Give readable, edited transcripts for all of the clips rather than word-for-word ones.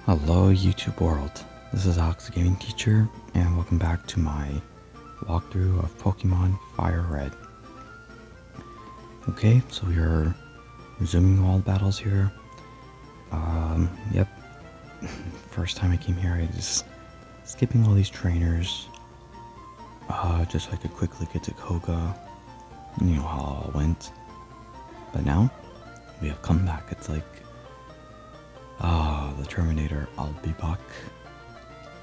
Hello YouTube world, this is Alex the Gaming Teacher, and welcome back to my walkthrough of Pokemon Fire Red. Okay, so we are resuming all the battles here. Yep, first time I came here I just skipping all these trainers, just so I could quickly get to Koga, you know how it all went. But now, we have come back. It's like, the Terminator, I'll be back.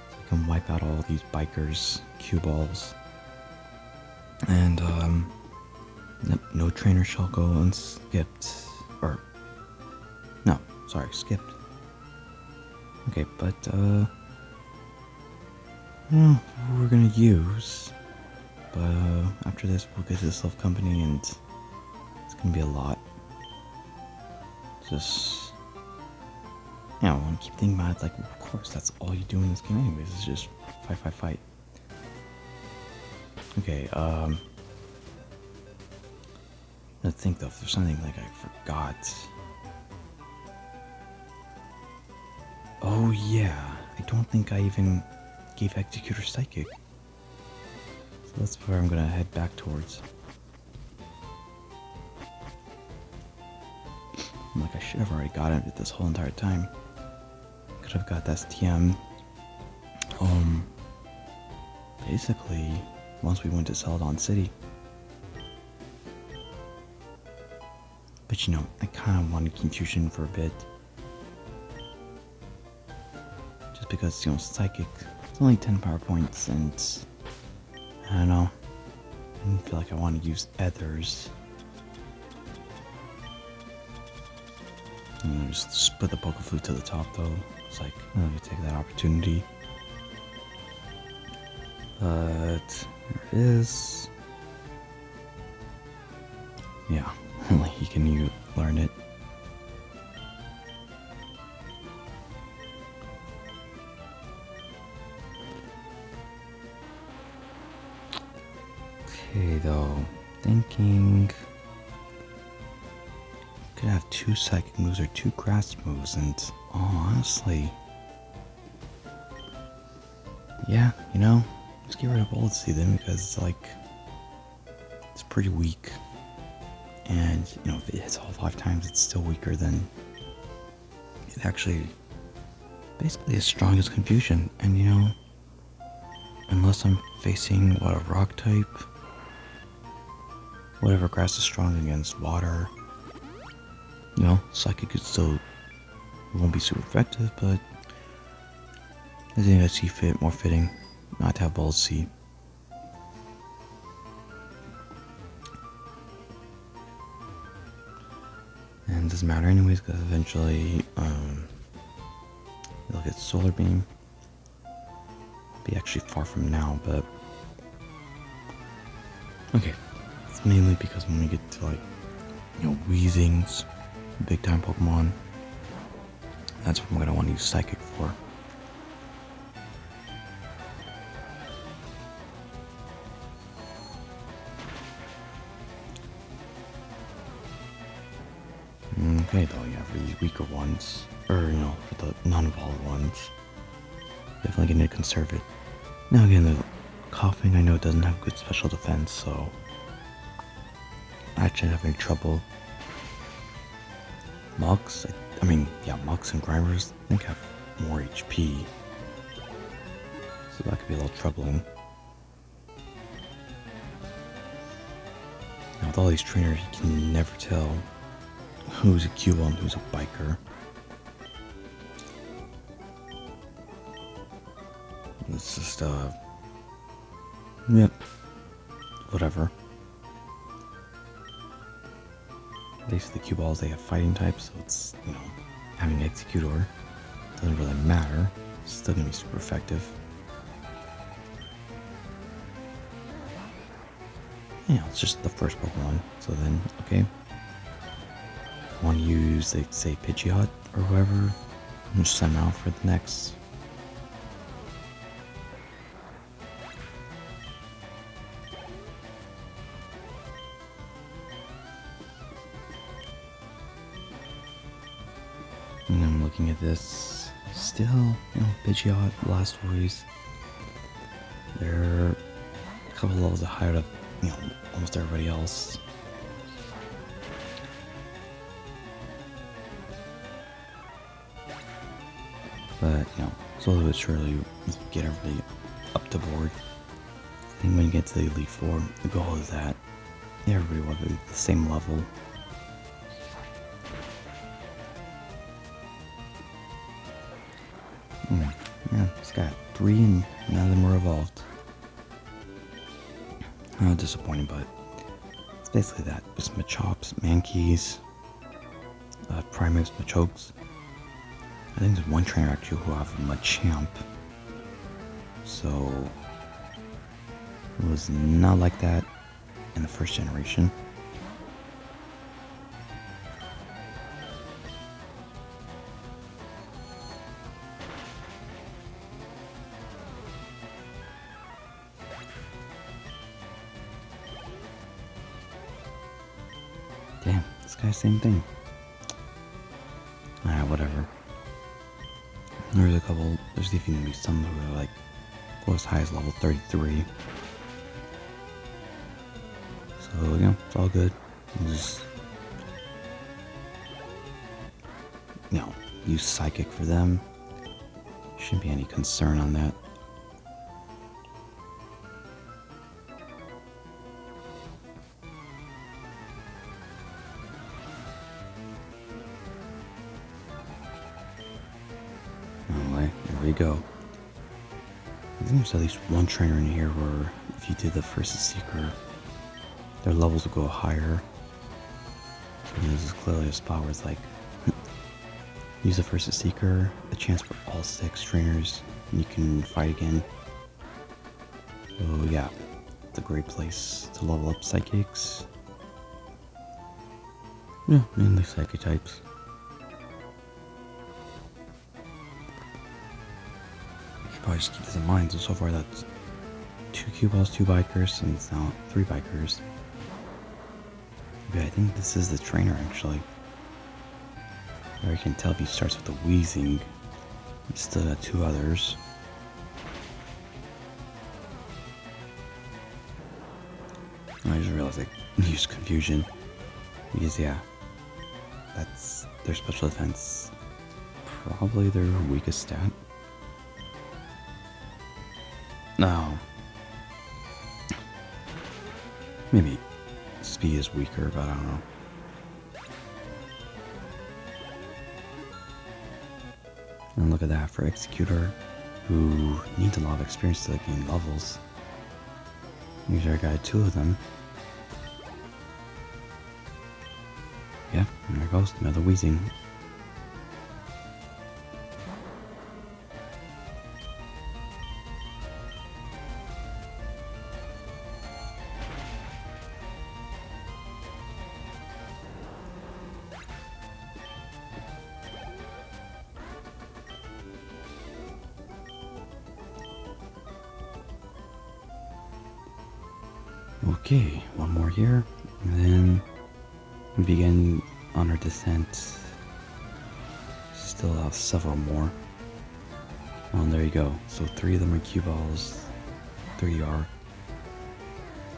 So I can wipe out all these bikers, cue balls. And, yep, no trainer shall go unskipped. Or, no, sorry, skipped. Okay, but, we're gonna use. But, after this, we'll get to the Silph Company, and it's gonna be a lot. Just, you know, I keep thinking about it, like, of course, that's all you do in this game anyways, is just fight. Okay, let's think though, if there's something like I forgot. Oh yeah, I don't think I even gave Executor Psychic. So that's where I'm gonna head back towards. I'm like, I should have already got it this whole entire time. Could have got that STM. Basically, once we went to Saffron City. But you know, I kind of wanted Confusion for a bit. Just because, you know, Psychic, it's only 10 power points, and I don't know. I didn't feel like I wanted to use Ethers. Just split the Pokeflute to the top though. It's like, I'm gonna take that opportunity. But there it is. Yeah, only he can learn it. Okay though, thinking could have 2 psychic moves or 2 grass moves, and honestly, yeah, you know, just get rid of Bullet Seed then, because it's like, it's pretty weak, and you know, if it hits all 5 times, it's still weaker than it actually, basically as strong as Confusion. And you know, unless I'm facing what, a rock type, whatever grass is strong against water, you know, Psychic could still, it won't be super effective, but I think I see more fitting not to have Bullet Seed. And it doesn't matter anyways, because eventually, you'll get Solar Beam. Be actually far from now, but okay. It's mainly because when we get to, like, you know, Weezings, big time Pokemon, that's what I'm gonna want to use Psychic for. Okay though, yeah, for these weaker ones, or you know, for the non-evolved ones, definitely gonna conserve it. Now again, the Coughing, I know it doesn't have good special defense, so I shouldn't have any trouble. Mugs, I mean, yeah, Mugs and Grinders, I think have more HP, so that could be a little troubling. Now with all these trainers, you can never tell who's a Q1 and who's a biker. It's just, yep, whatever. Basically, the cue balls, they have fighting types, so it's, you know, having Executor doesn't really matter. It's still gonna be super effective. Yeah, it's just the first Pokemon. So then, okay, want to use, like, say, Pidgeot or whoever, and just send them out for the next. And I'm looking at this. still, Pidgeot, Blastoise, they're a couple levels ahead of, almost everybody else. But, slowly but surely, we get everybody up to board. I think when you get to the Elite Four, the goal is that everybody will be at the same level. Yeah, it's got 3 and none of them were evolved. Disappointing, but it's basically that. There's Machops, Mankeys, Primates, Machokes. I think there's one trainer actually who have a Machamp. So it was not like that in the first generation. Damn, this guy's same thing. Whatever. There's even some who are like go as high as level 33. So, it's all good. You just, use Psychic for them. Shouldn't be any concern on that. Anyway, there we go. I think there's at least one trainer in here where if you did the first Seeker, their levels will go higher. So this is clearly a spot where it's like, use the first Seeker, a chance for all 6 trainers, and you can fight again. So yeah, it's a great place to level up Psychics. Yeah, mainly Psychic types. Should probably just keep this in mind. So far that's 2 Cue Balls, 2 Bikers, and it's now 3 Bikers. I think this is the trainer actually. There you can tell if he starts with the Wheezing. He's still got 2 others. I just realized I used Confusion. Because yeah, that's their special defense. Probably their weakest stat. No. Maybe speed is weaker, but I don't know. And look at that for Executor, who needs a lot of experience to gain levels. Usually I got 2 of them. Yeah, and there goes another Wheezing. Okay, one more here, and then we begin on our descent. Still have several more. Oh, and there you go. So 3 of them are Cue Balls, 3 are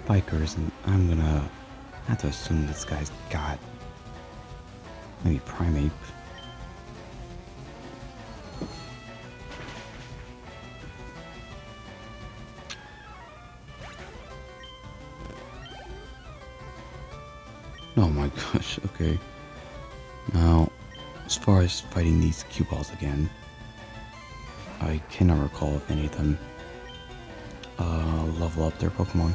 Bikers, and I'm gonna have to assume this guy's got maybe Primeape. Oh my gosh, okay. Now, as far as fighting these Cue Balls again, I cannot recall if any of them level up their Pokemon.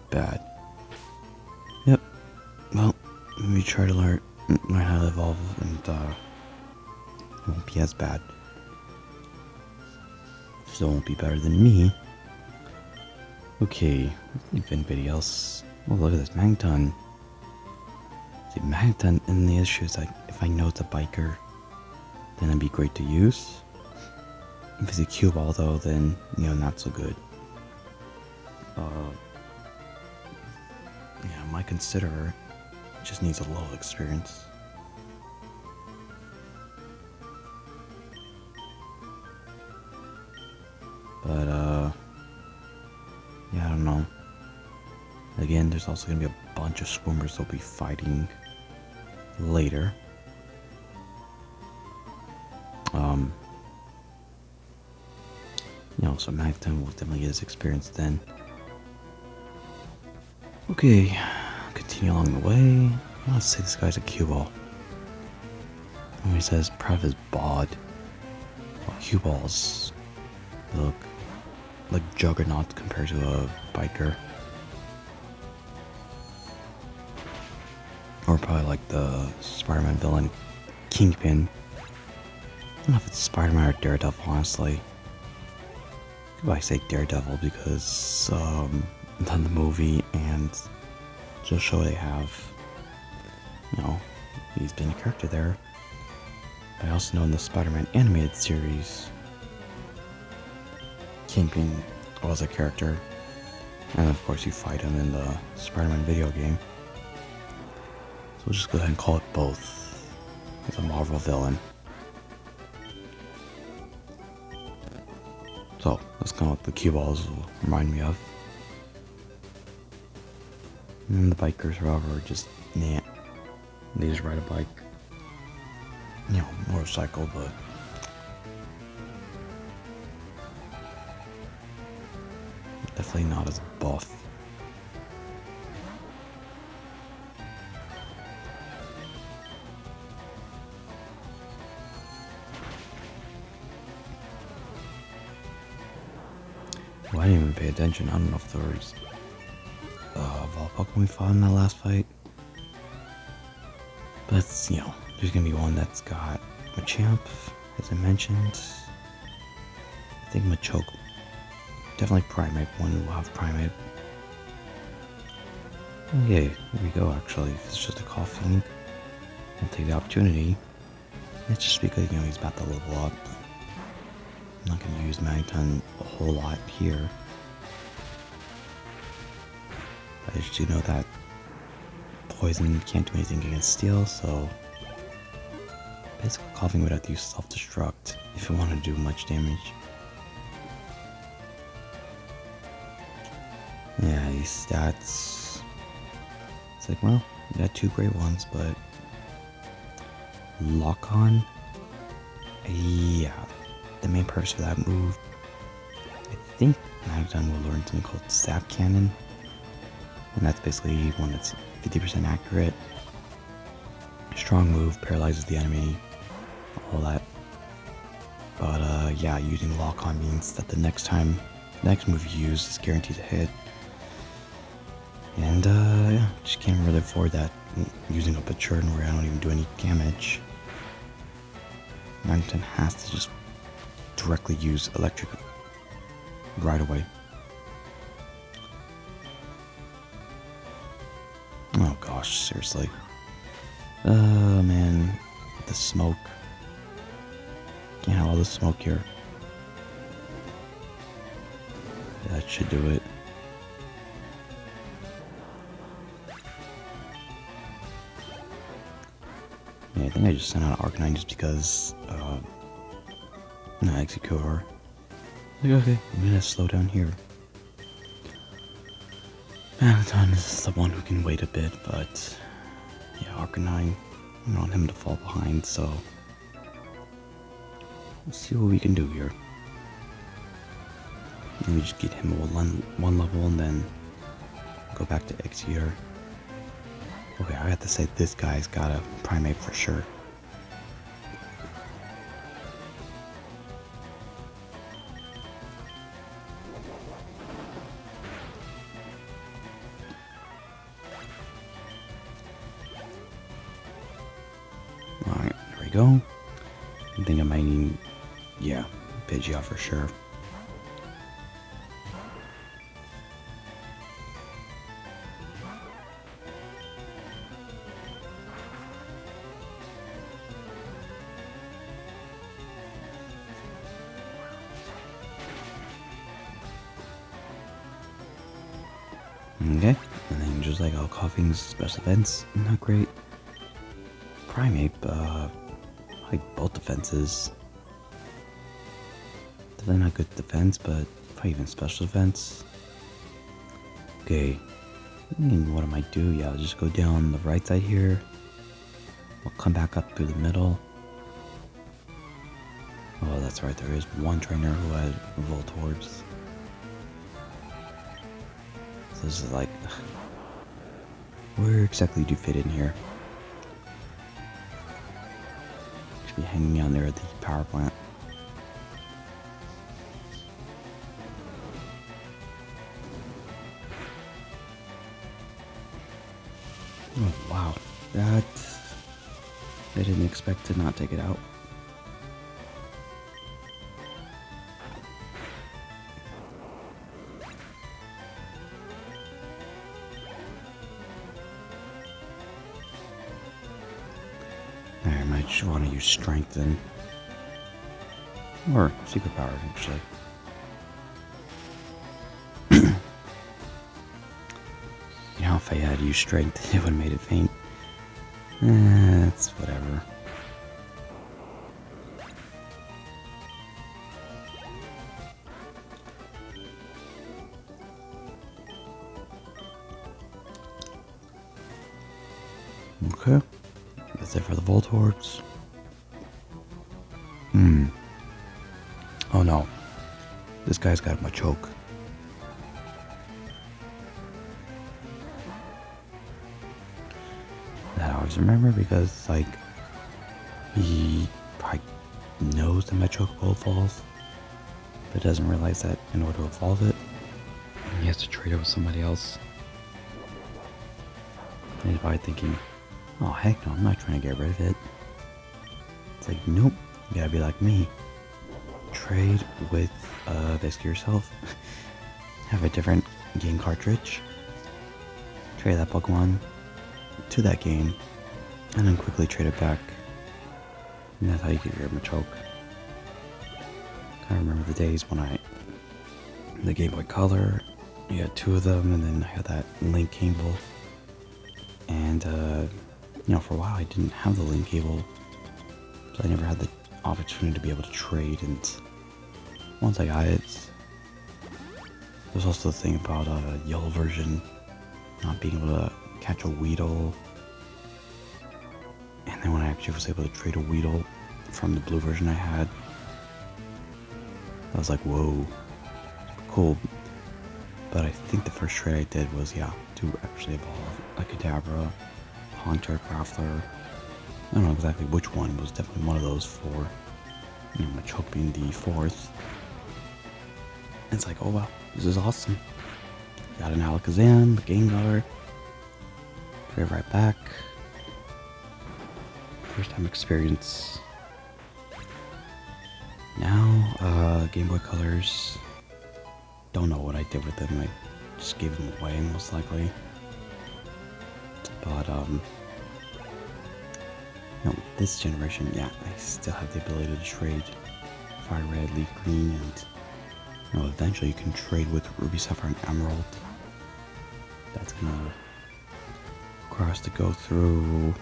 Bad. Yep. Well, we try to learn how to evolve, and it won't be as bad. Still won't be better than me. Okay, if anybody else. Oh, look at this Magneton. See, Magneton, and the issue is like, if I know it's a Biker, then it'd be great to use. If it's a cue ball though, then, not so good. Uh, yeah, my considerer just needs a little experience. But, yeah, I don't know. Again, there's also gonna be a bunch of swimmers that'll be fighting later. So Magneton will definitely get his experience then. Okay, continue along the way. Let's say this guy's a cue ball. And he says proud of his bod. Well, cue balls look like Juggernaut compared to a biker. Or probably like the Spider-Man villain, Kingpin. I don't know if it's Spider-Man or Daredevil, honestly. I say Daredevil because in the movie and just show they have, he's been a character there. But I also know in the Spider-Man animated series, Kingpin was a character. And of course you fight him in the Spider-Man video game. So we'll just go ahead and call it both. He's a Marvel villain. So, that's kind of what the cue balls will remind me of. And the bikers, however, are just, nah. They just ride a bike. Motorcycle, but... definitely not as buff. Well, I didn't even pay attention. I don't know if there was Volpok we fought in that last fight. But it's, there's gonna be one that's got Machamp, as I mentioned. I think Machoke. Definitely Primate. One will have Primate. Oh, yeah, here we go, actually. If it's just a coughing, I'll take the opportunity. It's just because, he's about to level up. I'm not going to use Magneton a whole lot here. But I just do know that Poison can't do anything against Steel, so... basically coughing would have to use Self-Destruct if it wanted to do much damage. Yeah, these stats... it's like, well, you got two great ones, but... Lock-On? Yeah. The main purpose for that move, I think Magneton will learn something called Sap Cannon, and that's basically one that's 50% accurate. Strong move, paralyzes the enemy, all that. But yeah, using Lock-On means that the next move you use is guaranteed to hit. And yeah, just can't really afford that using up a turn where I don't even do any damage. Magneton has to just directly use electric right away. Oh gosh, seriously. Man, the smoke. Can't have all the smoke here. That should do it. Yeah, I think I just sent out Arcanine just because, execute her. Like, okay, I'm gonna slow down here. Magneton is the one who can wait a bit, but yeah, Arcanine, I don't want him to fall behind, so let's see what we can do here. Maybe just get him one level and then go back to Executor. Okay, I have to say this guy's got a Primate for sure. Alright, there we go. I think I might need, yeah, Pidgeot for sure. Okay, and then just like all coughing's special defense, not great. Primate, like both defenses. Definitely not good defense, but probably even special defense. Okay, what I might do, yeah, I'll just go down the right side here. We'll come back up through the middle. Oh, that's right, there is one trainer who had Revolt Orbs. So this is like, where exactly do you fit in here? Should be hanging out there at the power plant. Oh, wow. That... I didn't expect to not take it out. I might just want to use strength then. Or secret power, actually. You know, if I had used strength, it would have made it faint. It's whatever. Okay. That's it for the Volt Orbs. Oh no. This guy's got my choke. That I always remember because, like, he probably knows that my chokehold falls, but doesn't realize that in order to evolve it, he has to trade it with somebody else. And he's probably thinking, oh heck no, I'm not trying to get rid of it. It's like, nope, you gotta be like me. Trade with basically yourself. Have a different game cartridge. Trade that Pokemon to that game, and then quickly trade it back. And that's how you get rid of Machoke. I remember the days when the Game Boy Color, you had two of them, and then I had that link cable. And, you know, for a while I didn't have the link cable, so I never had the opportunity to be able to trade, and once I got it, there's also the thing about yellow version not being able to catch a Weedle, and then when I actually was able to trade a Weedle from the blue version I had, I was like, whoa, cool. But I think the first trade I did was, yeah, to actually evolve a Kadabra, Haunter, Grappler. I don't know exactly which one, but it was definitely one of those four. You know, Machoke being the fourth. And it's like, oh wow, this is awesome. Got an Alakazam, a Gengar. Put it right back. First time experience. Now, Game Boy Colors. Don't know what I did with them. I just gave them away, most likely. But, no, this generation, yeah, I still have the ability to trade Fire Red, Leaf Green, and, you know, eventually you can trade with Ruby, Sapphire, and Emerald. That's gonna require us to go through...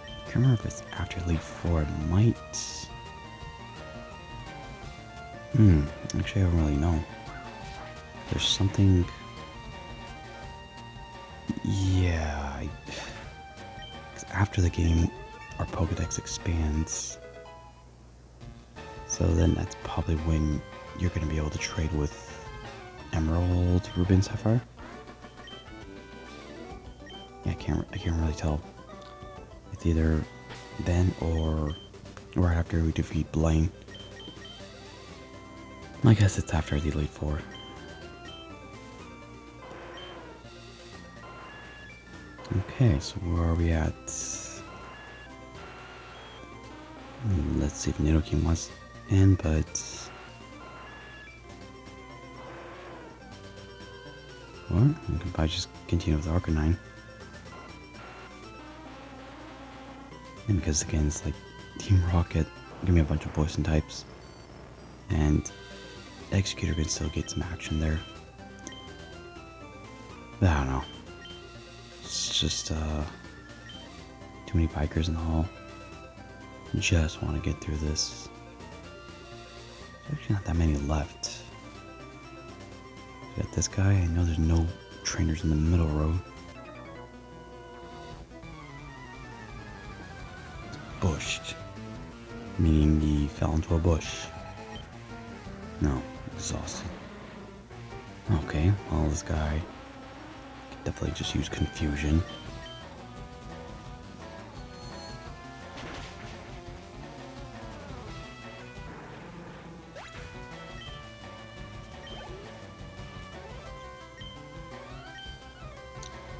I can't remember if it's after Elite 4, it might... actually I don't really know. There's something... Yeah, after the game, our Pokedex expands. So then that's probably when you're going to be able to trade with Emerald, Ruby, and Sapphire. Yeah, I can't really tell. It's either then or right after we defeat Blaine. I guess it's after the Elite Four. Okay, so where are we at? Let's see if Nidoking wants in, but... Or we can probably just continue with Arcanine. And because again, it's like Team Rocket, give me a bunch of poison types. And Executor can still get some action there. I don't know. It's just too many bikers in the hall. Just want to get through this. There's actually not that many left. Got this guy. I know there's no trainers in the middle road. It's bushed. Meaning he fell into a bush. No, exhausted. Okay, well this guy could definitely just use confusion.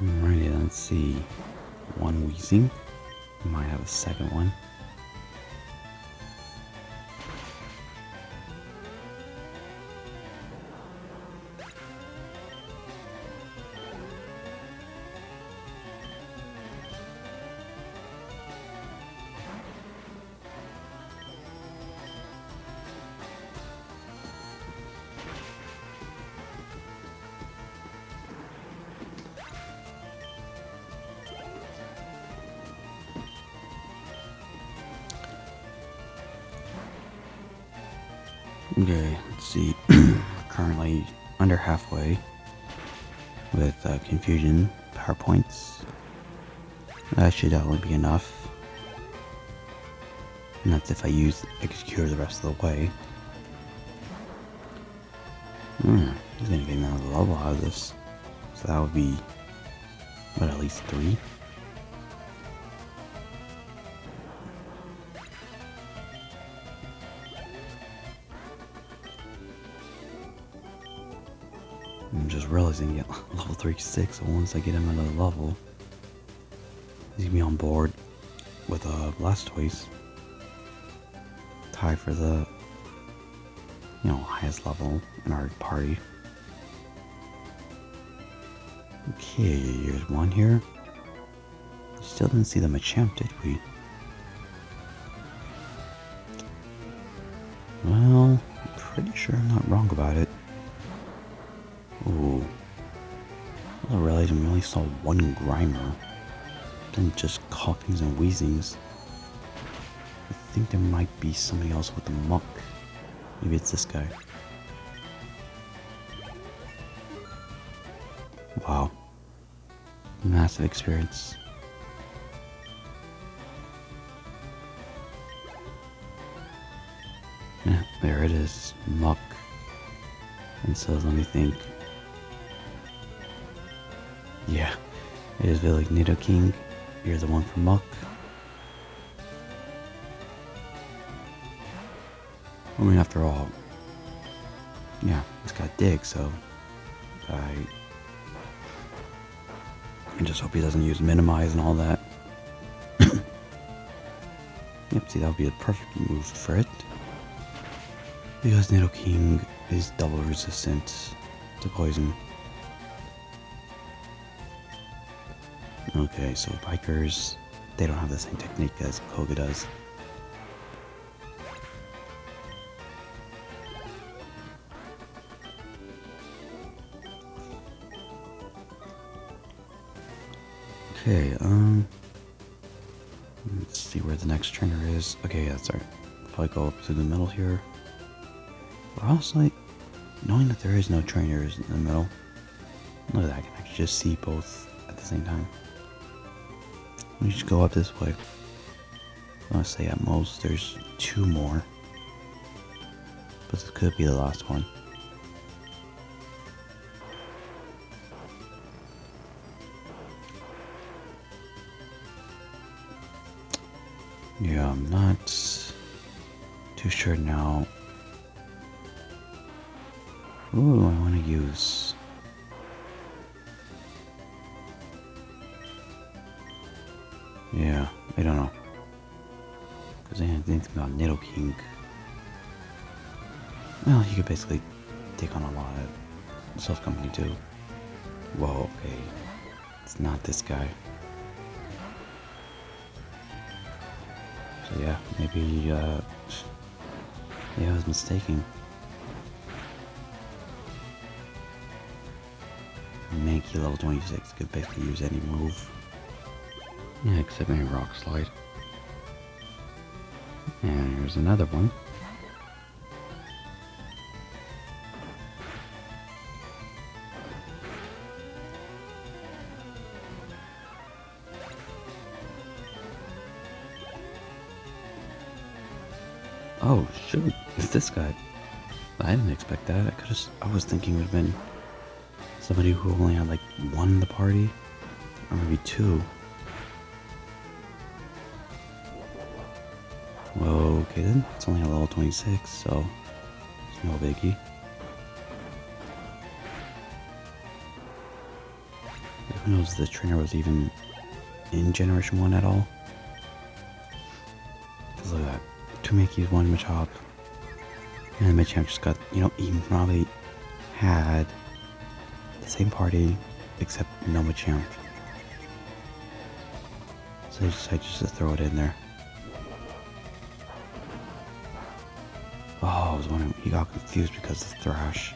Alrighty, let's see. One wheezing. We might have a second one. Okay, let's see. Currently under halfway with confusion power points. That should definitely be enough. And that's if I use Executor the rest of the way. He's gonna get another level out of this. So that would be, what, at least 3? I'm just realizing, yeah, level 36, so once I get him another level, he's gonna be on board with Blastoise. Tie for the, highest level in our party. Okay, here's one here. Still didn't see the Machamp, did we? Well, I'm pretty sure I'm not wrong about it. Ooh. I realized we only saw one Grimer. Then just coughings and wheezings. I think there might be somebody else with the muck. Maybe it's this guy. Wow. Massive experience. Yeah, there it is. Muck. And so let me think. Yeah, it is Village Nidoking. Here's the one for Muck. I mean, after all, yeah, it's got Dig, so I just hope he doesn't use Minimize and all that. Yep, see, that would be a perfect move for it. Because Nidoking is double resistant to poison. Okay, so bikers, they don't have the same technique as Koga does. Okay, let's see where the next trainer is. Okay, yeah, that's right. Probably go up through the middle here. But honestly, knowing that there is no trainers in the middle, look at that, I can actually just see both at the same time. Let me just go up this way. I want to say at most there's 2 more. But this could be the last one. Yeah, I'm not too sure now. Who do I want to use? Yeah, I don't know. Because I didn't think about Nidoking. Well, he could basically take on a lot of Silph Company too. Whoa, okay. It's not this guy. So yeah, maybe I was mistaken. Mankey level 26 could basically use any move. Yeah, except maybe Rock Slide. And here's another one. Oh shoot, it's this guy. I didn't expect that. I was thinking it would have been somebody who only had like one in the party. Or maybe two. Well, okay then. It's only a level 26, so it's no biggie. Who knows if the trainer was even in Generation 1 at all? Because look at that. 2 Mickeys, 1 Machop. And Machamp just got, he probably had the same party, except no Machamp. So I decided just to throw it in there. Oh, I was wondering, he got confused because of Thrash.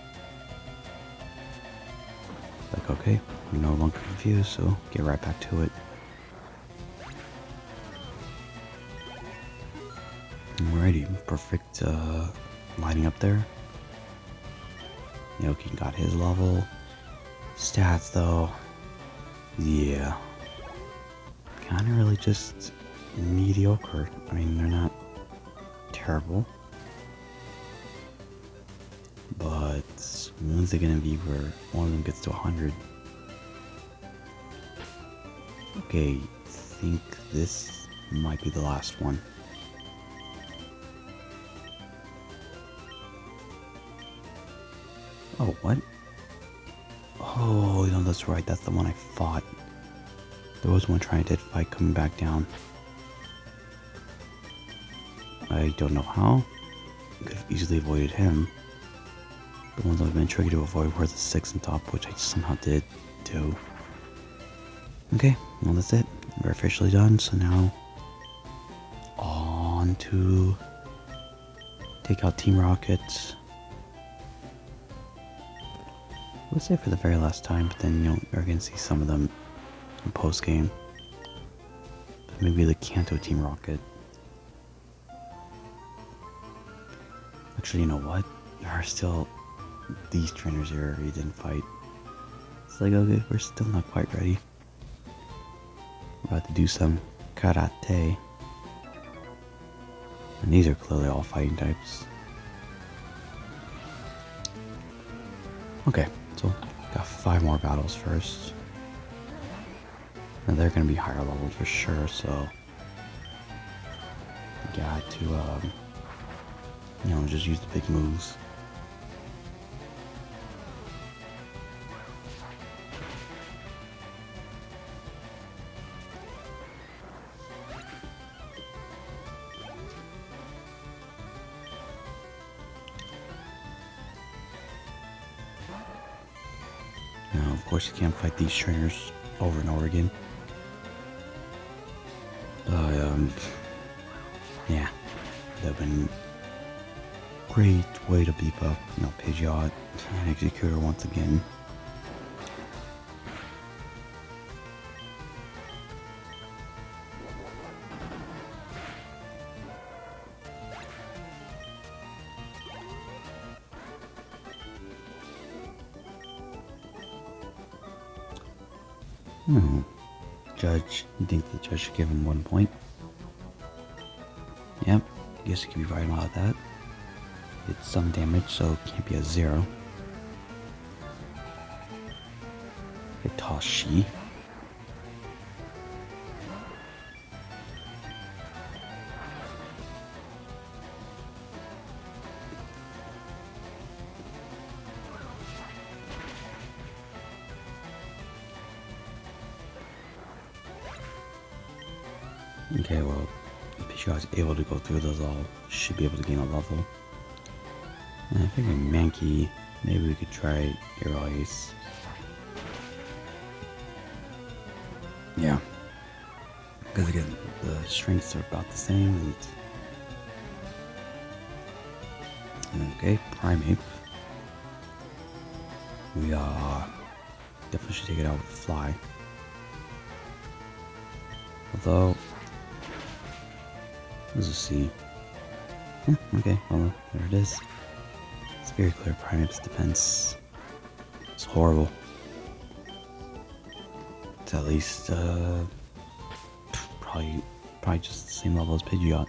Like, okay, I'm no longer confused, so get right back to it. Alrighty, perfect lining up there. Yoki got his level. Stats though, yeah. Kinda really just mediocre. I mean, they're not terrible. But when's it gonna be where one of them gets to 100? Okay, I think this might be the last one. Oh, what? Oh, that's right. That's the one I fought. There was one trying to fight coming back down. I don't know how. Could have easily avoided him. The ones I've been tricky to avoid were the 6 on top, which I somehow did too. Okay, well that's it. We're officially done, so now on to take out Team Rocket. Let's say for the very last time, but then you're gonna see some of them in post game. Maybe the Kanto Team Rocket. Actually, you know what? There are still these trainers here we didn't fight. It's like, okay, we're still not quite ready. We're about to do some karate. And these are clearly all fighting types. Okay, so got 5 more battles first. And they're gonna be higher level for sure, so got to just use the big moves. Now, of course, you can't fight these trainers over and over again. Yeah, that'd been a great way to beef up, Pidgeot and Executor once again. Judge, you think the judge should give him 1 point? Yep, I guess you could be right about that. It's some damage, so it can't be a 0. Hitachi. Okay, well, if Pidgeot's able to go through those all, should be able to gain a level. And I figure Mankey, maybe we could try Aero Ice. Yeah. Because again, the strengths are about the same. And okay, Primeape. We are Definitely should take it out with Fly. Although, there's a C. Okay, well, there it is. It's very clear Primeape's defense is horrible. It's at least, probably just the same level as Pidgeot.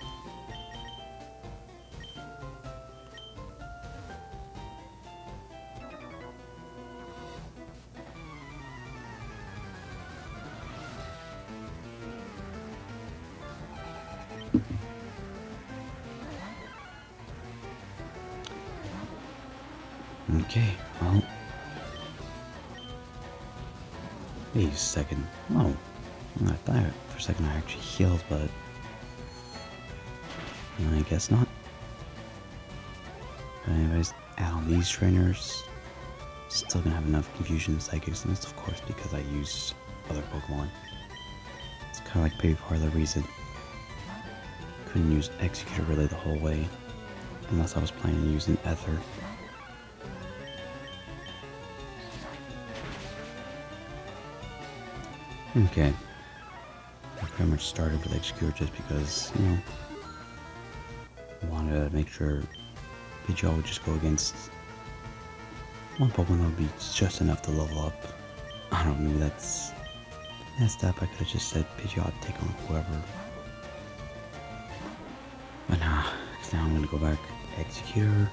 Okay, well. Wait a second. Oh, I thought for a second I actually healed, but I guess not. But anyways, add on these trainers. Still gonna have enough confusion and psychics, and it's of course because I use other Pokemon. It's kind of like maybe part of the reason couldn't use Executor Relay the whole way, unless I was planning on using Ether. Okay. I pretty much started with Executor just because, I wanted to make sure Pidgeot would just go against one Pokemon that would be just enough to level up. I don't know, maybe that's messed up. I could have just said Pidgeot take on whoever. But nah, because now I'm going to go back Executor.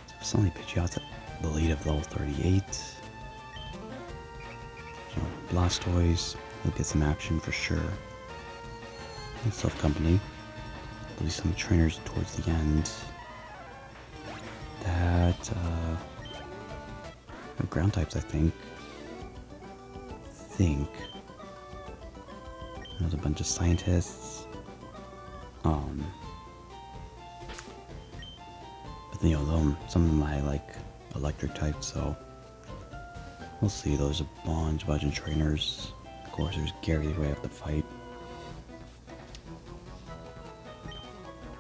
So suddenly Pidgeot's at the lead of level 38. Blastoise, he'll get some action for sure. And Silph Company. There'll be some trainers towards the end that are ground types, I think. There's a bunch of scientists. But some of them I like electric types, so we'll see. There's a bunch of trainers. Of course, there's Gary way up the fight.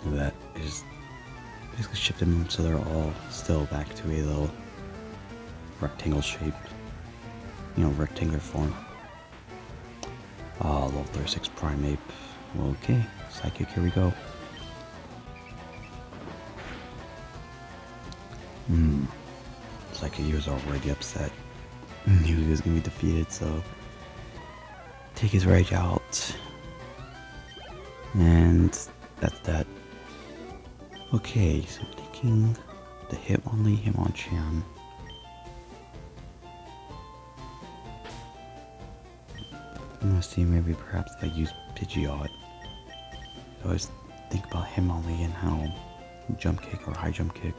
Look at that. I just basically shifted them so they're all still back to a little rectangle shape. Rectangular form. Level 36 Primeape. Okay, Psychic, here we go. Psychic, he was already upset. Knew he was gonna be defeated, so take his rage out. And that's that. Okay, so I'm taking the Hitmonchan. I'm gonna see maybe perhaps if I use Pidgeot. I always think about Hitmonlee and how jump kick or high jump kick.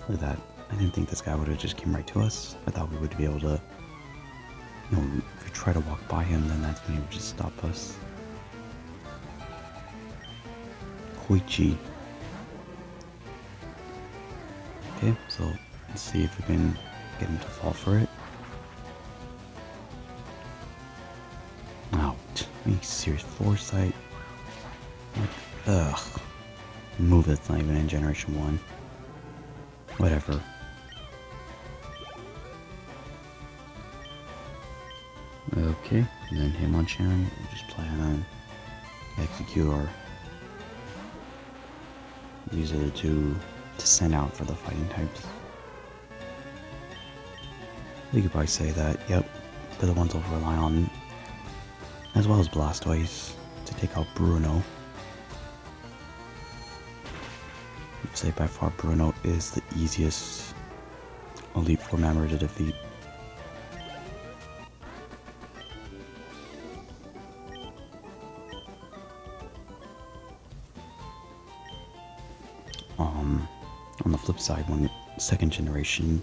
Look at that. I didn't think this guy would have just came right to us. I thought we would be able to, if we try to walk by him, then that's when he would just stop us. Koichi. Okay, so let's see if we can get him to fall for it. Wow, are you serious? Foresight? Ugh. Move that's not even in Generation 1. Whatever. Okay, and then Hitmonchan, we'll just plan on Executor. These are the two to send out for the fighting types. We could probably say that, yep, they're the ones we'll rely on, as well as Blastoise, to take out Bruno. I'd say by far Bruno is the easiest Elite Four member to defeat. On the flip side, when second generation,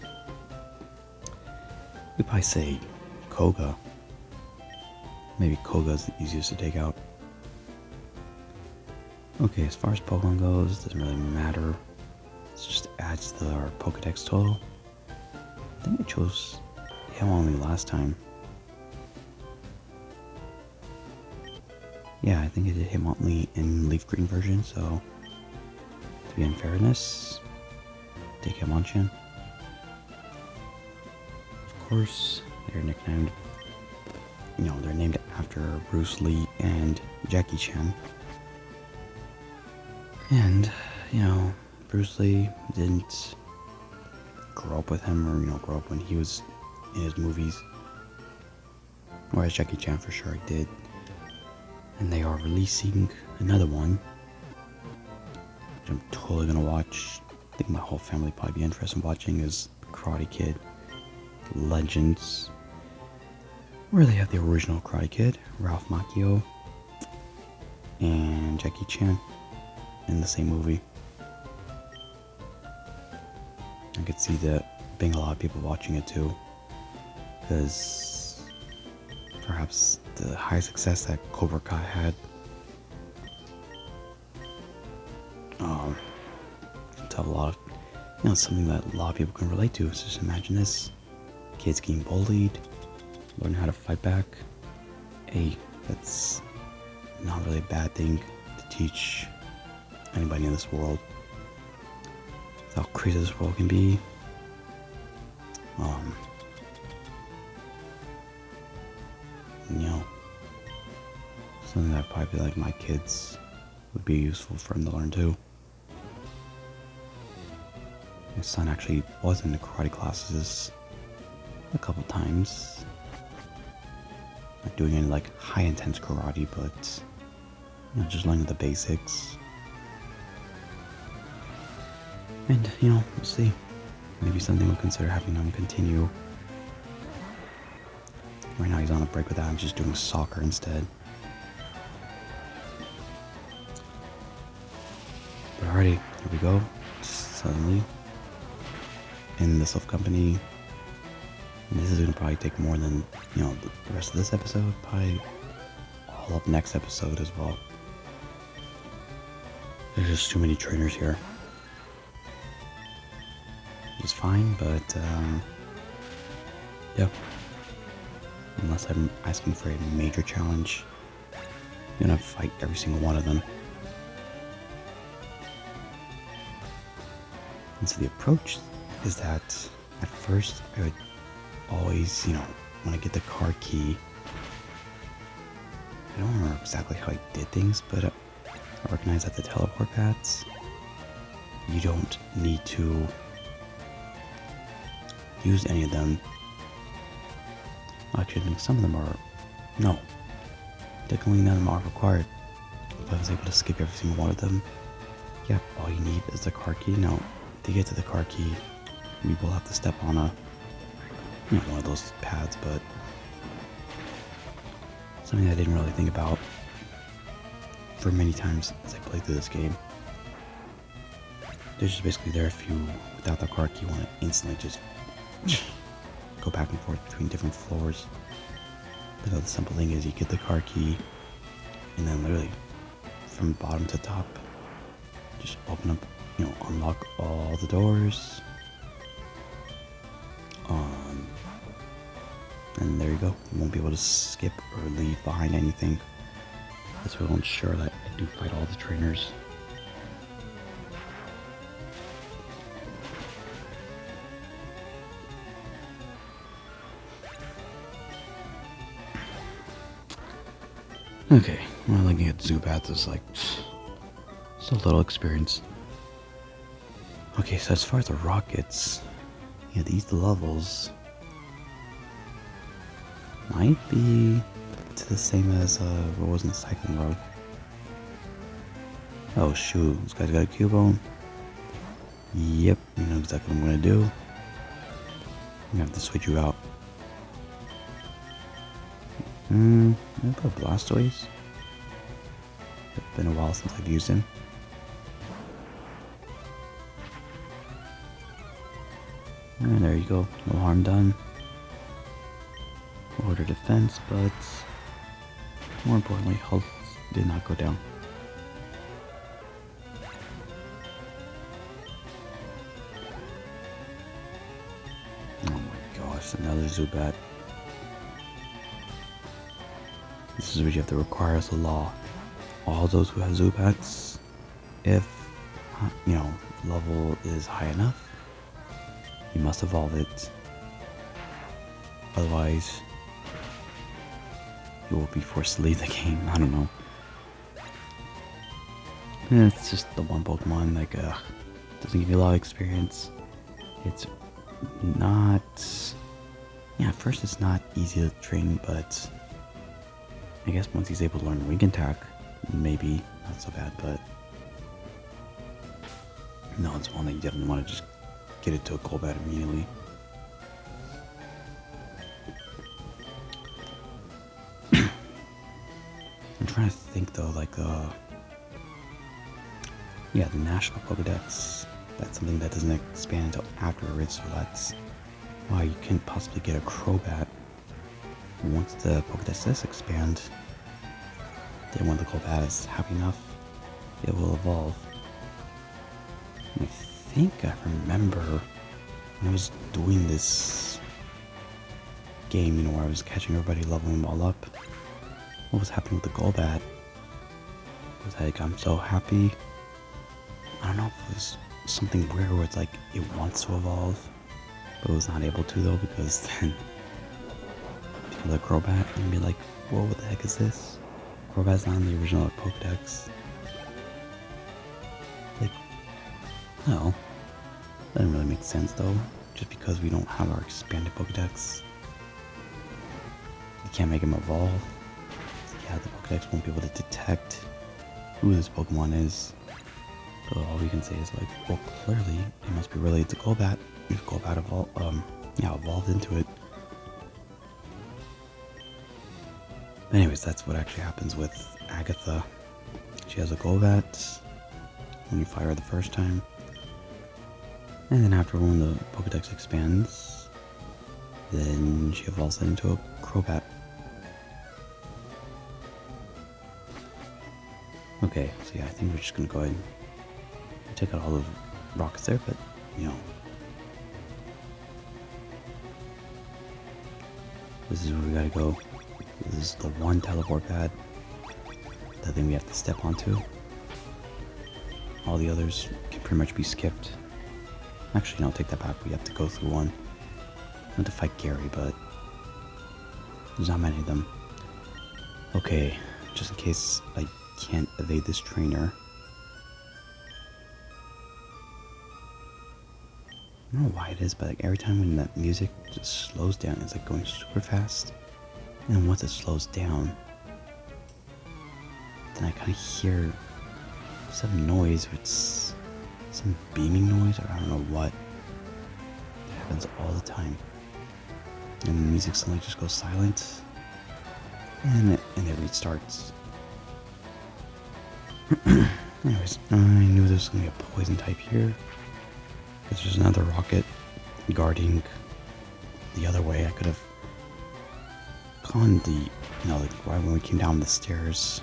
we'd probably say Koga. Maybe Koga's the easiest to take out. Okay, as far as Pokemon goes, doesn't really matter. It just adds to our Pokedex total. I think I chose Hitmonlee last time. Yeah, I think I did Hitmonlee in Leaf Green version, so to be in fairness, take Hitmonchan. course, they're nicknamed, they're named after Bruce Lee and Jackie Chan. And, Bruce Lee didn't grow up with him or, grow up when he was in his movies. Whereas Jackie Chan for sure did. And they are releasing another one, which I'm totally gonna watch. I think my whole family would probably be interested in watching, is Karate Kid Legends, where they have the original Karate Kid, Ralph Macchio, and Jackie Chan in the same movie. I could see that being a lot of people watching it too, because perhaps the high success that Cobra Kai had, to have a lot of, something that a lot of people can relate to. So just imagine this: kids getting bullied, learn how to fight back. Hey, that's not really a bad thing to teach anybody in this world. That's how crazy this world can be. Something that probably like my kids would be useful for them to learn too. My son actually was in the karate classes a couple times. Not doing any like high intense karate, but just learning the basics. And we'll see. Maybe something we'll consider having him continue. Right now he's on a break with that. I'm just doing soccer instead. But alrighty, here we go. Suddenly, in the Silph Company. And this is gonna probably take more than the rest of this episode. Probably all of next episode as well. There's just too many trainers here. It's fine, but yeah. Unless I'm asking for a major challenge, I'm gonna fight every single one of them. And so the approach is that at first I would always, when I get the car key, I don't remember exactly how I did things, but I recognize that the teleport pads, you don't need to use any of them. Actually, I think some of them are, no, technically none of them are required. If I was able to skip every single one of them, yeah, all you need is the car key. Now, to get to the car key, we will have to step on one of those pads, but something I didn't really think about for many times as I played through this game. There's just basically there if you, without the car key, want to instantly just go back and forth between different floors. But the simple thing is you get the car key and then literally from bottom to top, just open up, unlock all the doors. And there you go. You won't be able to skip or leave behind anything. This will ensure that I do fight all the trainers. Okay, well, looking at Zubats is like so little experience. Okay, so as far as the rockets, these levels might be to the same as what was in the cycling road. Oh shoot, this guy's got a Cubone. Yep, you know exactly what I'm gonna do. I'm gonna have to switch you out. I'm gonna put Blastoise. It's been a while since I've used him. And there you go, no harm done. Order defense, but more importantly, health did not go down. Oh my gosh, another Zubat. This is what you have to require as a law. All those who have Zubats, if, level is high enough, you must evolve it. Otherwise, you will be forced to leave the game. I don't know. It's just the one Pokemon, like, doesn't give you a lot of experience. It's not... Yeah, at first it's not easy to train, but I guess once he's able to learn Wing Attack, maybe not so bad, but no, it's one that you definitely want to just get it to a Golbat immediately. I'm trying to think though, like, yeah, the National Pokedex, that's something that doesn't expand until afterwards, so that's why you can't possibly get a Crobat. Once the Pokedex does expand, then when the Golbat is happy enough, it will evolve. And I think I remember when I was doing this game, you know, where I was catching everybody, leveling them all up, what was happening with the Golbat was like, I'm so happy. I don't know if it was something weird where it's like it wants to evolve, but it was not able to though, because then the Crobat and be like, whoa, what the heck is this? Crobat's not in the original Pokedex. Like, well, that doesn't really make sense though, just because we don't have our expanded Pokedex. You can't make him evolve. Yeah, the Pokedex won't be able to detect who this Pokemon is. So all we can say is like, well, clearly it must be related to Golbat. If Golbat evolved into it. Anyways, that's what actually happens with Agatha. She has a Golbat when you fire her the first time. And then after when the Pokedex expands, then she evolves into a Crobat. Okay, so yeah, I think we're just gonna go ahead and take out all the rockets there, but, you know, this is where we gotta go. This is the one teleport pad, the thing we have to step onto. All the others can pretty much be skipped. Actually, no, take that back. We have to go through one. I want to fight Gary, but there's not many of them. Okay, just in case I can't evade this trainer. I don't know why it is, but like every time when that music just slows down, it's like going super fast. And then once it slows down, then I kind of hear some noise, it's some beaming noise, or I don't know what. It happens all the time. And the music suddenly just goes silent, and it restarts. Anyways, I knew there was going to be a poison type here, because there's another rocket guarding the other way. I could have gone the, you know, like right when we came down the stairs.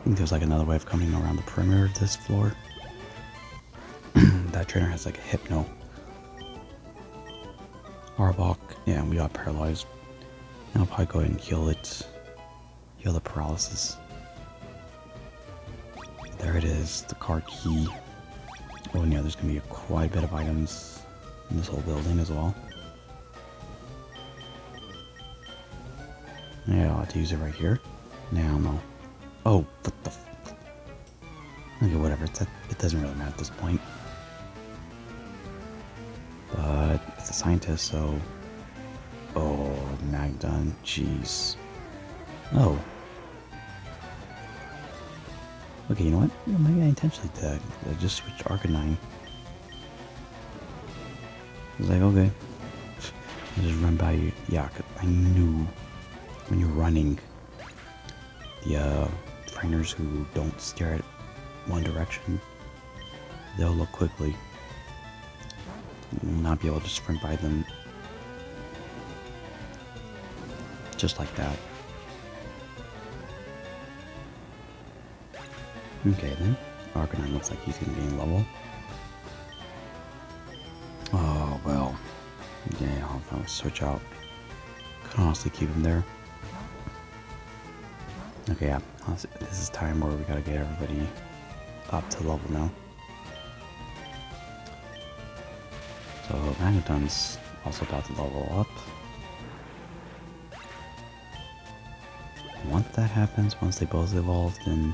I think there's like another way of coming around the perimeter of this floor. That trainer has like a Hypno. Arbok, yeah, we got paralyzed. And I'll probably go ahead and heal it. Heal the paralysis. There it is, the card key. Oh, and yeah, there's gonna be quite a bit of items in this whole building as well. Yeah, I'll have to use it right here. Now, no. Oh, what the f... Okay, whatever, it doesn't really matter at this point. But it's a scientist, so... Oh, Magdon, jeez. Oh. Okay, you know what? Well, maybe I intentionally did. I just switched Arcanine. I was like, okay. I just run by you. Yeah, 'cause I knew when you're running, the trainers who don't stare at one direction, they'll look quickly. Not be able to sprint by them just like that. Okay then, Arcanine looks like he's gonna gain level. Oh well, yeah, I'll switch out. Could honestly keep him there. Okay, yeah, honestly, this is time where we gotta get everybody up to level now. So Magnetron's also about to level up. that happens, once they both evolve, then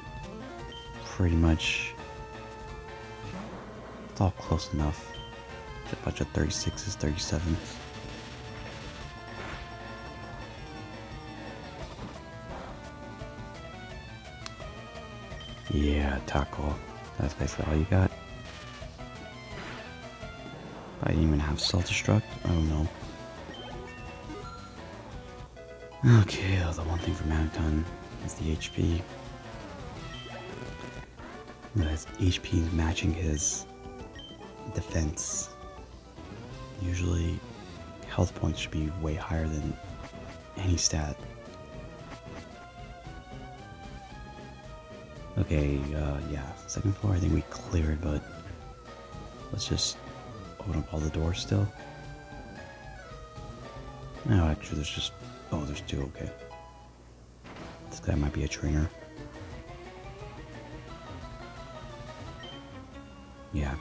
pretty much it's all close enough. Just a bunch of 36s, 37s. Yeah, tackle. That's basically all you got. I didn't even have self-destruct. I don't know. Okay, the one thing for Magton is the HP. His HP is matching his defense. Usually, health points should be way higher than any stat. Okay, yeah, second floor I think we cleared, but let's just open up all the doors still. No, actually there's just, oh, there's two, okay. This guy might be a trainer. Yeah,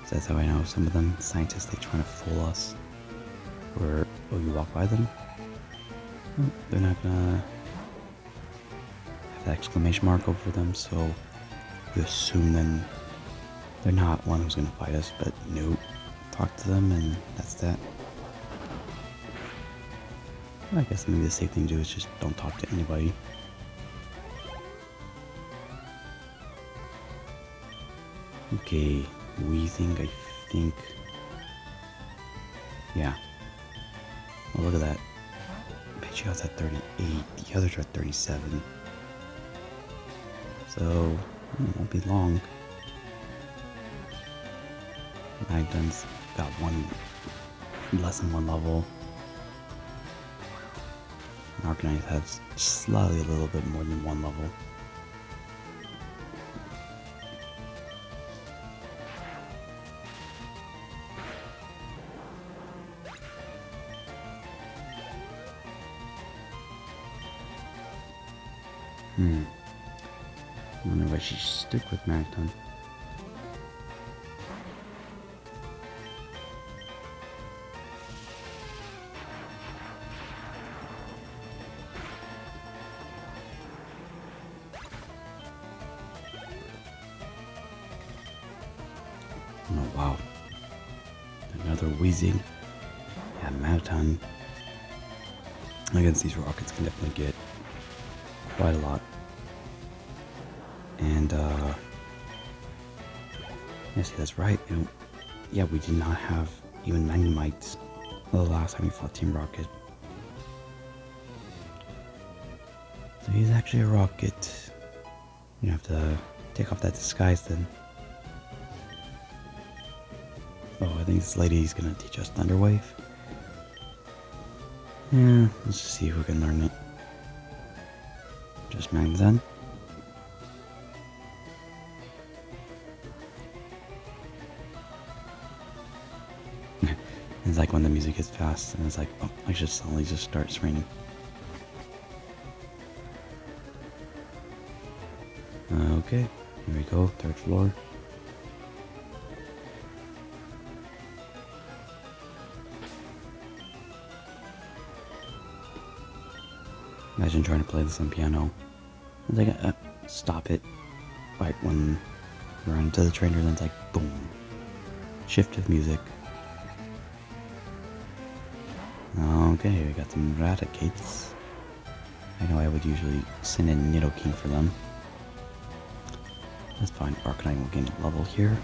so that's how I know some of them scientists, they trying to fool us. Or, oh, you walk by them? Oh, they're not gonna have the exclamation mark over them, so you assume then they're not one who's gonna fight us, but nope. Talk to them and that's that. I guess maybe the safe thing to do is just don't talk to anybody. Okay, we think, I think... Yeah. Oh, look at that. I bet you I was at 38, the others are at 37. So, it won't be long. Magdon's got less than one level. Arcanine has slightly a little bit more than one level. I wonder if I should stick with Magton. Oh wow. Another Wheezing. Yeah, Magton against these rockets can definitely get quite a lot. And yes, that's right. And, yeah, we did not have even Magnemites the last time we fought Team Rocket. So he's actually a rocket. You have to take off that disguise then. Oh, I think this lady's gonna teach us Thunder Wave. Yeah, let's just see if we can learn it. Just Magneton. It's like when the music gets fast and it's like, oh, I should suddenly just start raining. Okay, here we go, third floor. Imagine trying to play this on piano. It's like, stop it. Right when we run into the trainer, then it's like, boom. Shift of music. Okay, we got some Raticates. I know I would usually send in Nidoking for them. That's fine, Arcanine will gain a level here.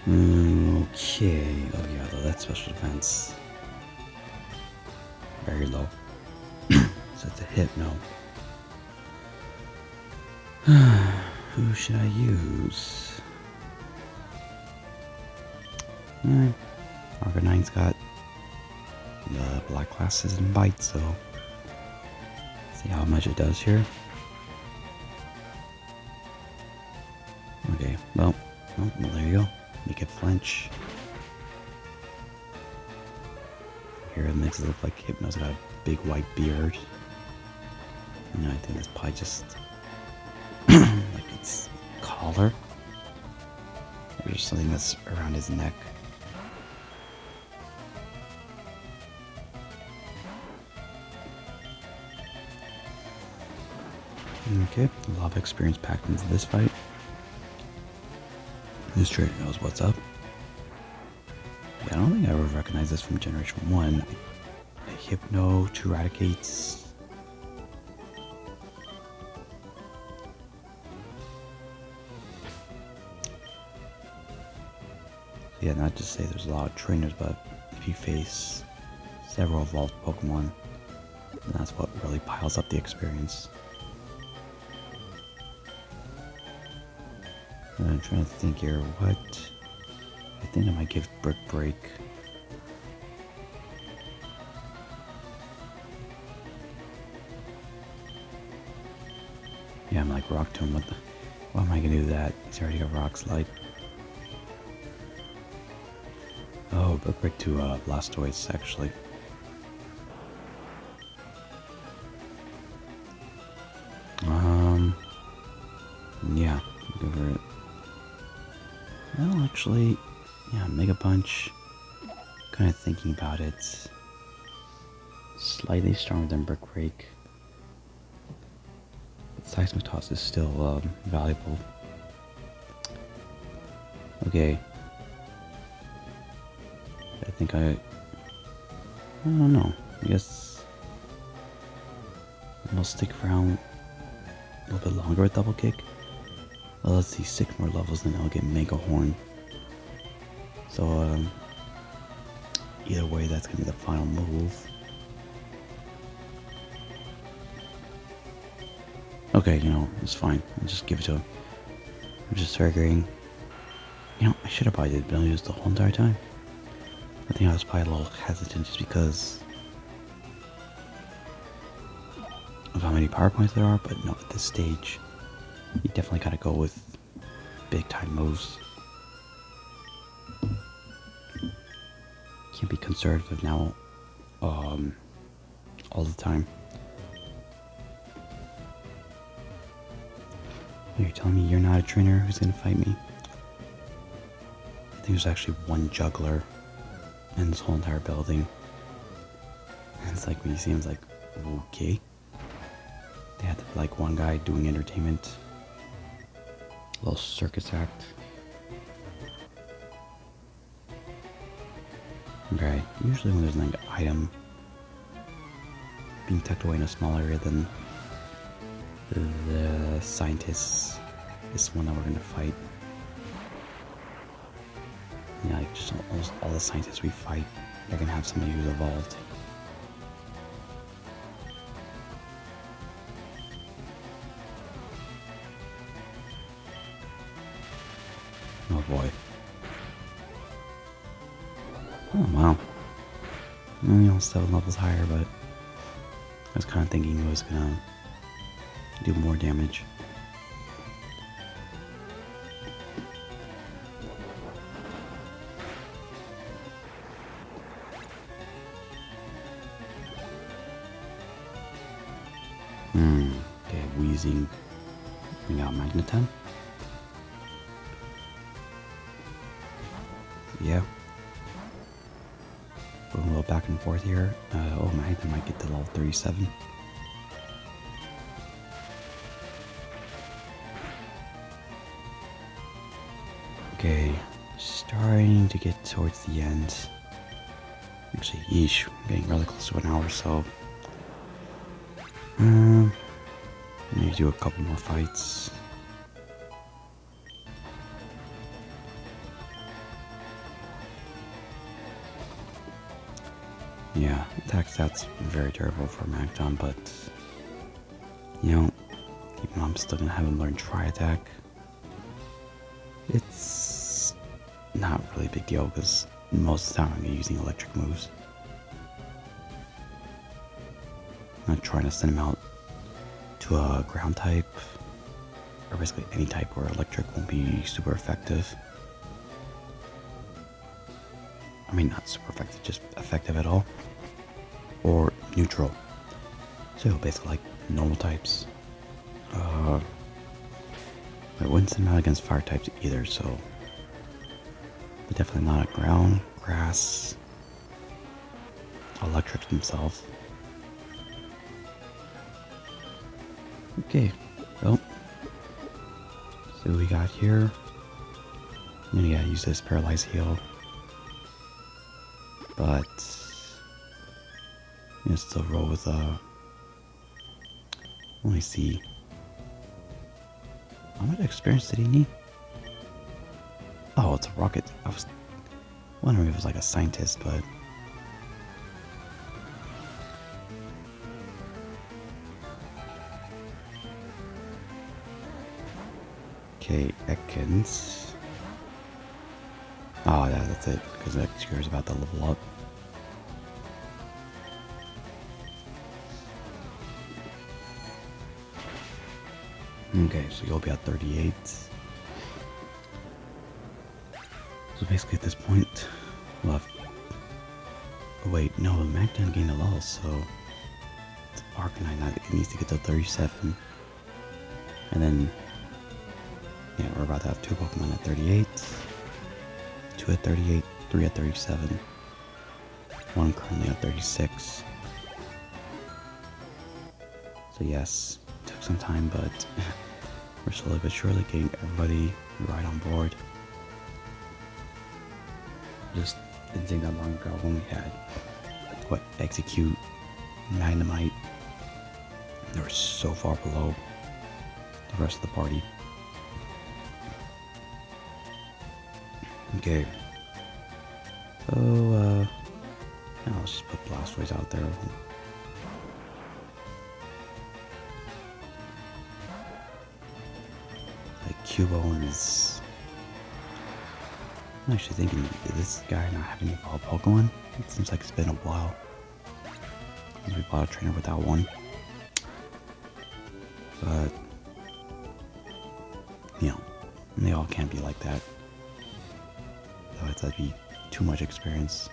Okay, oh yeah, though that special defense very low. So it's a Hypno. Who should I use? Arcanine's got the black glasses and bite, so see how much it does here. Okay, well, there you go. Make it flinch. Here it makes it look like Hypno's got a big white beard. You know, I think that's probably just like its collar. Or just something that's around his neck. Okay, a lot of experience packed into this fight. This trainer knows what's up. Yeah, I don't think I ever recognized this from Generation 1. A Hypno, 2 Raticates. Yeah, not just say there's a lot of trainers, but if you face several evolved Pokemon, then that's what really piles up the experience. I'm trying to think here, what... I think I might give Brick Break. Yeah, I'm like Rock Tomb, why am I gonna do that? He's already got Rock Slide. Oh, Brick Break to Blastoise, actually. Yeah, go for it. Well, actually, yeah, Mega Punch. Kind of thinking about it. Slightly stronger than Brick Break. But Seismic Toss is still valuable. Okay. I think I don't know. I guess I'll stick around a little bit longer with Double Kick. Well, let's see, 6 more levels, then I'll get Mega Horn. So, either way, that's gonna be the final move. Okay, you know, it's fine. I'll just give it to him. I'm just figuring, you know, I should have probably been used the whole entire time. I think I was probably a little hesitant just because of how many power points there are, but no, at this stage, you definitely gotta go with big time moves. Can't be conservative now, all the time. You're telling me you're not a trainer who's gonna fight me? I think there's actually one juggler in this whole entire building. And it's like, when you see him, it's like, okay. They had to be like one guy doing entertainment. A little circus act. Okay, usually when there's like an item being tucked away in a small area, then the scientist is the one that we're gonna fight. Yeah, like just almost all the scientists we fight, they're gonna have somebody who's evolved. Oh boy. Oh wow. You know, 7 levels higher, but I was kind of thinking it was gonna do more damage. Okay, Wheezing. Bring out Magneton. Yeah. Going a little back and forth here. Oh, Magneton might get to level 37. Okay, starting to get towards the end. Actually, yeesh, I'm getting really close to an hour, so maybe do a couple more fights. Yeah, attack stats very terrible for Magneton, but you know, even though I'm still gonna have him learn Tri Attack, it's not really a big deal because most of the time I'm gonna be using electric moves. I'm not trying to send him out to a ground type or basically any type where electric won't be super effective. I mean, not super effective, just effective at all. Or neutral. So basically like normal types. It wouldn't send out against fire types either, so. But definitely not at ground, grass, electrics themselves. Okay, well, so what we got here. I'm gonna use this paralyze heal, but I'm gonna still roll with let me see. How much experience did he need? Oh, it's a rocket. I was wondering if it was like a scientist, but okay, Ekans. Oh, yeah, that's it, because it cares about the level up. Okay, so you'll be at 38. So basically at this point, we'll have... Oh wait, no, the Magdan gained a level, so... It's Arcanine that it needs to get to 37. And then... Yeah, we're about to have 2 Pokemon at 38. 2 at 38, 3 at 37. 1 currently at 36. So yes, it took some time, but... We're slowly but surely getting everybody right on board. Just didn't take that long ago when we had, what, Execute, Magnemite. They were so far below the rest of the party. Okay. So, now let's just put Blastoise out there. Cubone is... I'm actually thinking, did this guy not have any evolved Pokemon? It seems like it's been a while since we bought a trainer without one. But, you know, they all can't be like that. That'd be too much experience.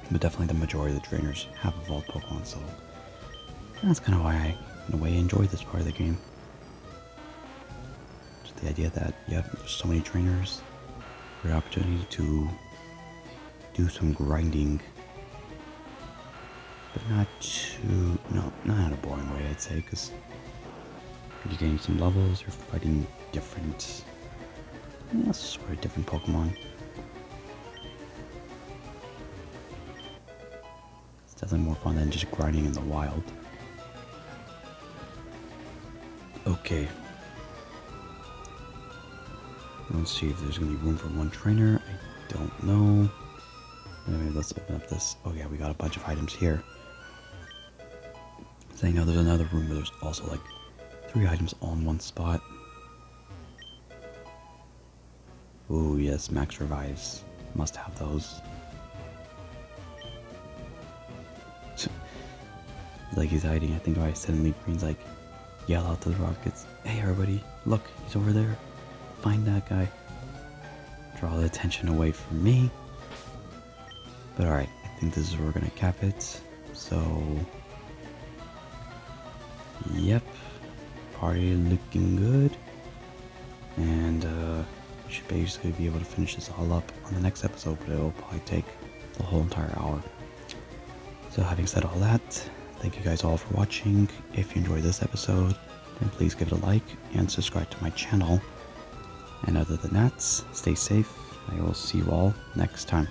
But definitely the majority of the trainers have evolved Pokemon, so that's kind of why I, in a way, enjoy this part of the game. The idea that, yep, there's so many trainers, great opportunity to do some grinding, but not too, no, not in a boring way, I'd say, because you're getting some levels, you're fighting different, sort of different Pokemon. It's definitely more fun than just grinding in the wild. Okay. Let's see if there's going to be room for one trainer. I don't know. Anyway, let's open up this. Oh yeah, we got a bunch of items here. So I know there's another room where there's also like 3 items all in one spot. Ooh, yes, Max Revives. Must have those. Like he's hiding. I think if I suddenly Green's like yell out to the rockets, "Hey everybody, look, he's over there. Find that guy." Draw the attention away from me. But alright, I think this is where we're gonna cap it. So, yep, party looking good. And we should basically be able to finish this all up on the next episode, but it'll probably take the whole entire hour. So having said all that, thank you guys all for watching. If you enjoyed this episode, then please give it a like and subscribe to my channel. And other than that, stay safe. I will see you all next time.